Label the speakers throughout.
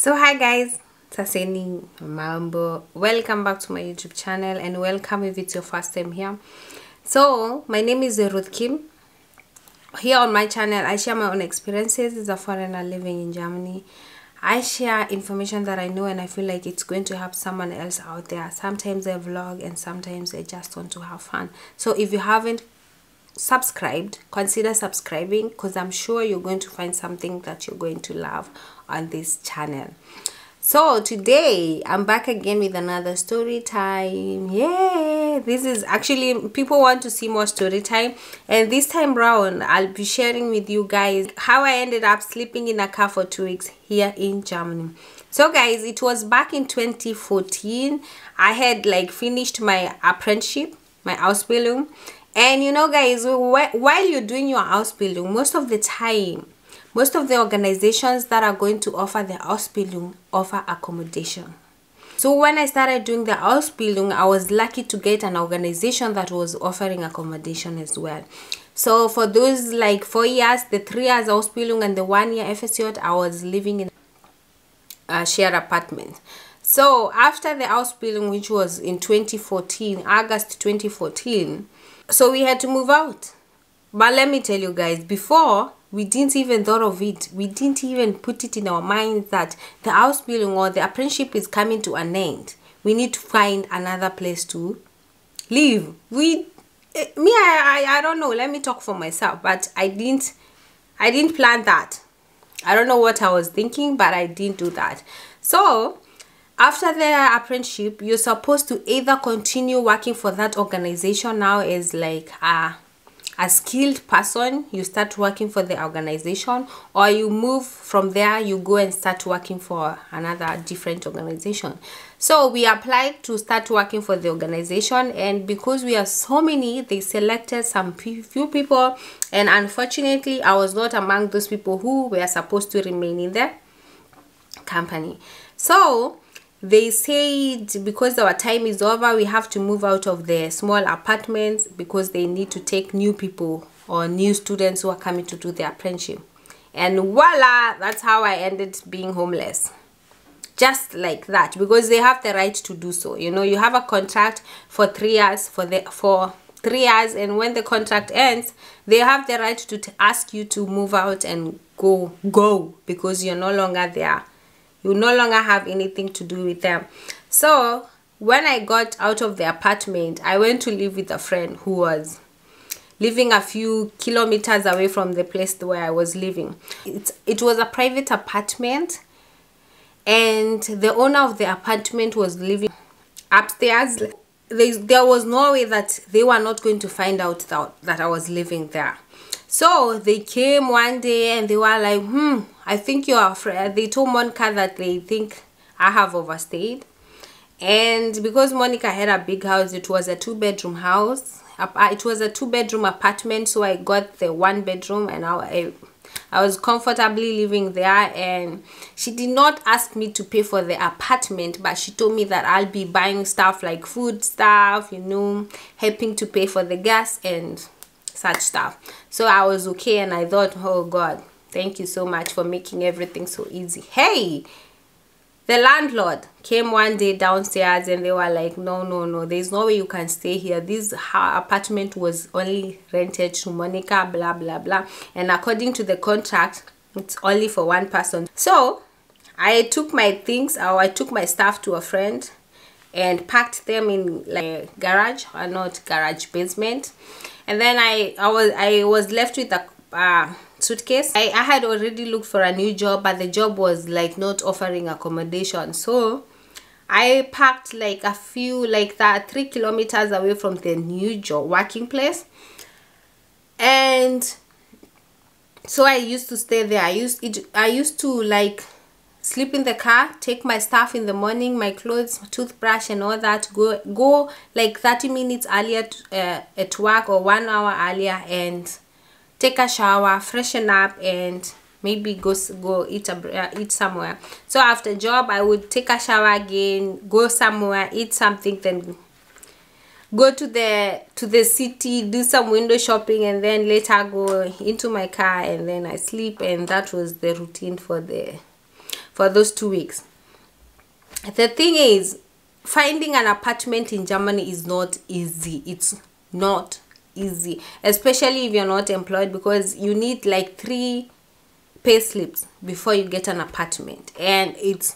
Speaker 1: So hi guys, Saseni Mambo. Welcome back to my YouTube channel and welcome if it's your first time here. So my name is Ruth Kim. Here on my channel I share my own experiences as a foreigner living in Germany. I share information that I know and I feel like it's going to help someone else out there. Sometimes I vlog and sometimes I just want to have fun. So if you haven't subscribed, consider subscribing because I'm sure you're going to find something that you're going to love on this channel. So today I'm back again with another story time. Yeah, this is actually, people want to see more story time, and this time round I'll be sharing with you guys how I ended up sleeping in a car for 2 weeks here in Germany. So guys, it was back in 2014. I had like finished my apprenticeship, my Ausbildung. And you know guys, while you're doing your Ausbildung, most of the time, most of the organizations that are going to offer the Ausbildung offer accommodation. So when I started doing the Ausbildung, I was lucky to get an organization that was offering accommodation as well. So for those like 4 years, the 3 years Ausbildung and the 1 year FSJ, I was living in a shared apartment. So after the Ausbildung, which was in 2014, August 2014, so we had to move out. But let me tell you guys, before, we didn't even thought of it. We didn't even put it in our minds that the Ausbildung or the apprenticeship is coming to an end. We need to find another place to live. I don't know. Let me talk for myself, but I didn't plan that. I don't know what I was thinking, but I didn't do that. So after the apprenticeship, you're supposed to either continue working for that organization now as like a skilled person, you start working for the organization, or you move from there, you go and start working for another different organization. So we applied to start working for the organization, and because we are so many, they selected some few people, and unfortunately I was not among those people who were supposed to remain in the company. So they said because our time is over, we have to move out of the small apartments because they need to take new people or new students who are coming to do their apprenticeship. And voila, that's how I ended being homeless. Just like that, because they have the right to do so. You know, you have a contract for 3 years, for 3 years, and when the contract ends, they have the right to ask you to move out and go because you're no longer there. You no longer have anything to do with them. So when I got out of the apartment, I went to live with a friend who was living a few kilometers away from the place where I was living. It was a private apartment, and the owner of the apartment was living upstairs. There was no way that they were not going to find out that I was living there. So they came one day and they were like, I think you are afraid. They told Monica that they think I have overstayed. And because Monica had a big house, it was a 2-bedroom house. It was a 2-bedroom apartment. So I got the 1 bedroom and I was comfortably living there. And she did not ask me to pay for the apartment, but she told me that I'll be buying stuff like food stuff, you know, helping to pay for the gas and such stuff. So I was okay, and I thought, oh God, thank you so much for making everything so easy. Hey, the landlord came one day downstairs and they were like, no, there's no way you can stay here. This apartment was only rented to Monica, blah blah blah, and according to the contract, it's only for 1 person. So I took my things, or I took my stuff to a friend and packed them in like a garage, or not garage, basement. And then I was left with a suitcase. I had already looked for a new job, but the job was like not offering accommodation. So I packed like a few, like that 3 kilometers away from the new job working place. And so I used to stay there. I used to like sleep in the car, take my stuff in the morning, my clothes, toothbrush and all that, go like 30 minutes earlier at work, or 1 hour earlier, and take a shower, freshen up, and maybe go eat somewhere. So after job, I would take a shower again, go somewhere, eat something, then go to the city, do some window shopping, and then later go into my car, and then I sleep. And that was the routine for for those 2 weeks. The thing is, finding an apartment in Germany is not easy. It's not easy, especially if you're not employed, because you need like 3 pay slips before you get an apartment, and it's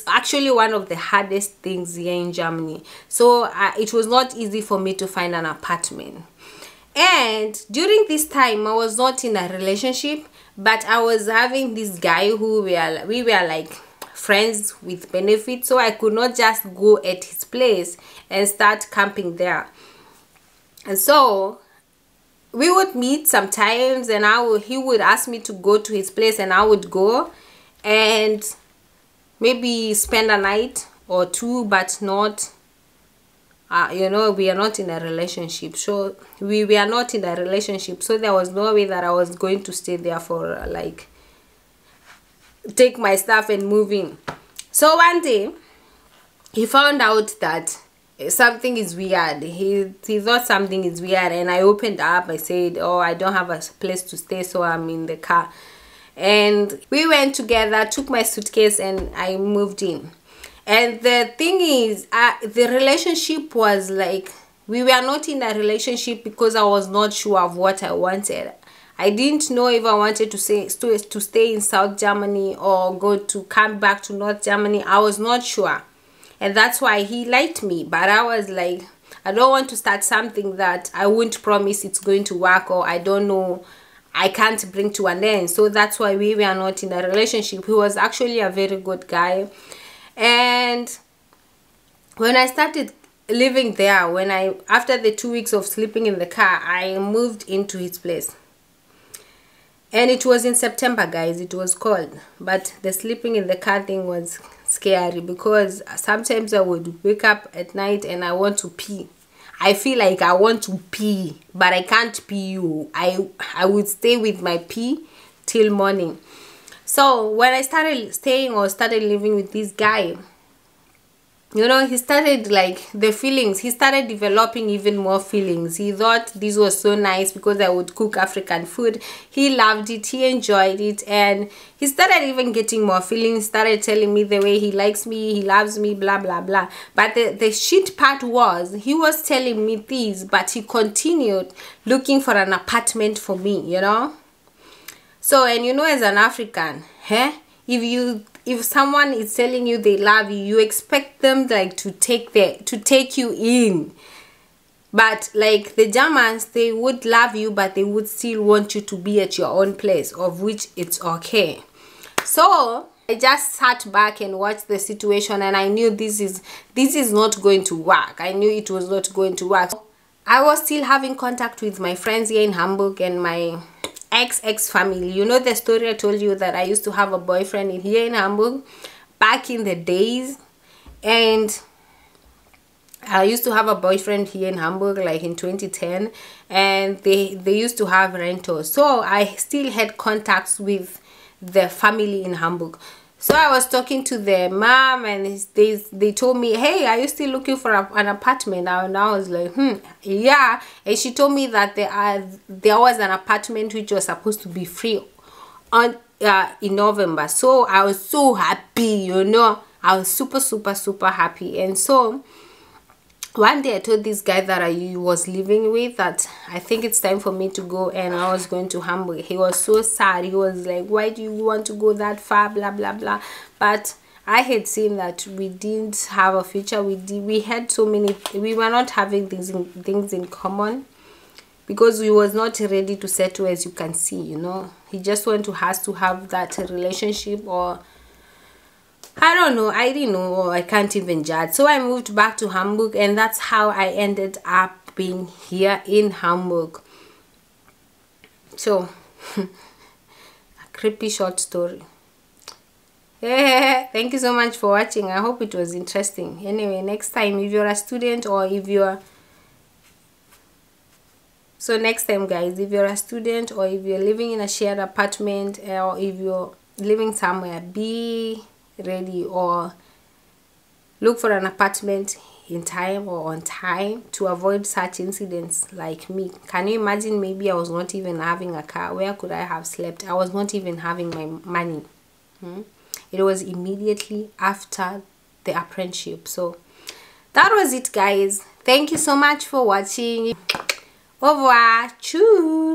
Speaker 1: actually one of the hardest things here in Germany. So it was not easy for me to find an apartment. And during this time, I was not in a relationship, but I was having this guy who we were like friends with benefits, so I could not just go at his place and start camping there. And so we would meet sometimes, and he would ask me to go to his place, and I would go and maybe spend a night or 2, but not you know, we are not in a relationship. So we are not in a relationship, so there was no way that I was going to stay there for like take my stuff and move in. So one day he found out that something is weird. He thought something is weird, and I opened up. I said, oh, I don't have a place to stay, so I'm in the car. And we went together, took my suitcase, and I moved in. And the thing is, the relationship was like, we were not in a relationship because I was not sure of what I wanted. I didn't know if I wanted to stay in South Germany or come back to North Germany. I was not sure. And that's why he liked me. But I was like, I don't want to start something that I won't promise it's going to work, or I don't know, I can't bring to an end. So that's why we were not in a relationship. He was actually a very good guy. And when I started living there, after the 2 weeks of sleeping in the car, I moved into his place. And it was in September, guys. It was cold, but the sleeping in the car thing was scary, because sometimes I would wake up at night and I want to pee. I feel like I want to pee, but I can't pee. I would stay with my pee till morning. So when I started staying or started living with this guy, you know, he started like the feelings. He started developing even more feelings. He thought this was so nice because I would cook African food. He loved it. He enjoyed it. And he started even getting more feelings. Started telling me the way he likes me. He loves me, blah, blah, blah. But the shit part was, he was telling me this, but he continued looking for an apartment for me, you know. So, and you know, as an African, if someone is telling you they love you, you expect them like to take you in. But like the Germans, they would love you, but they would still want you to be at your own place, of which it's okay. So I just sat back and watched the situation, and I knew this is not going to work. I knew it was not going to work. I was still having contact with my friends here in Hamburg and my ex family. You know the story I told you that I used to have a boyfriend here in Hamburg back in the days, and I used to have a boyfriend here in Hamburg like in 2010, and they used to have rentals. So I still had contacts with the family in Hamburg. So I was talking to the mom, and they told me, hey, are you still looking for an apartment? And I was like, yeah. And she told me that there was an apartment which was supposed to be free in November. So I was so happy, you know. I was super happy. And so one day I told this guy that I was living with that I think it's time for me to go, and I was going to Hamburg. He was so sad. He was like, why do you want to go that far, blah blah blah. But I had seen that we didn't have a future. We had so many, we were not having things in common, because we was not ready to settle, as you can see, you know. He just wanted us to have that relationship, or I don't know, I didn't know, or I can't even judge. So I moved back to Hamburg, and that's how I ended up being here in Hamburg. So, a creepy short story. Yeah, thank you so much for watching. I hope it was interesting. Anyway, next time, if you're a student, or if you're... So next time, guys, if you're a student, or if you're living in a shared apartment, or if you're living somewhere, be ready or look for an apartment in time or on time to avoid such incidents like me. Can you imagine? Maybe I was not even having a car. Where could I have slept? I was not even having my money. it was immediately after the apprenticeship. So that was it, guys. Thank you so much for watching. Au revoir. Tschüss.